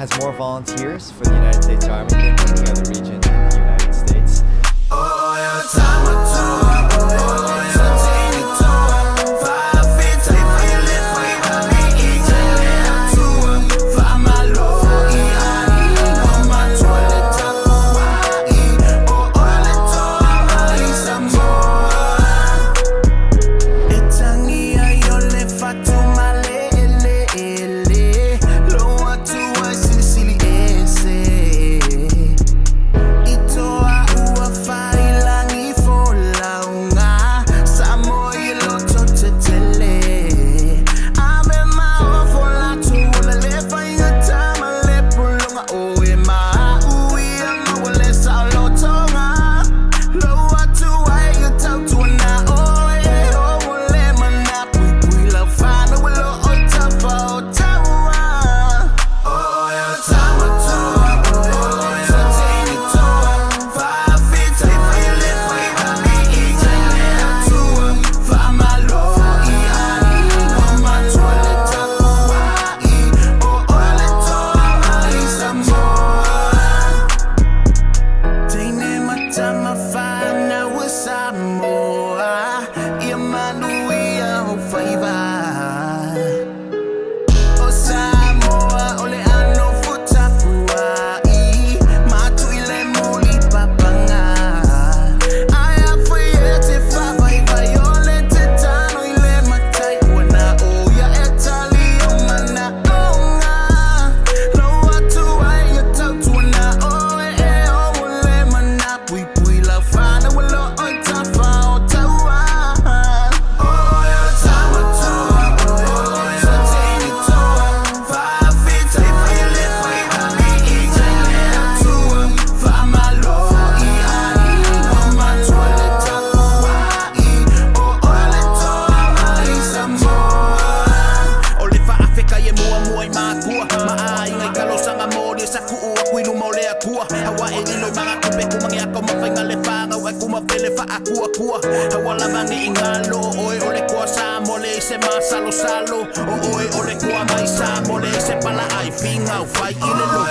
has more volunteers for the United States Army than any other region in the United States. Hawain ino'y mga kupe kumangya ko mapingali fangaw ay kumapili fa aku hawala mangi ingalo oy ole ko sa mole se masalo oy ole ko mai sa mole se pala ay fingaw fai ilelo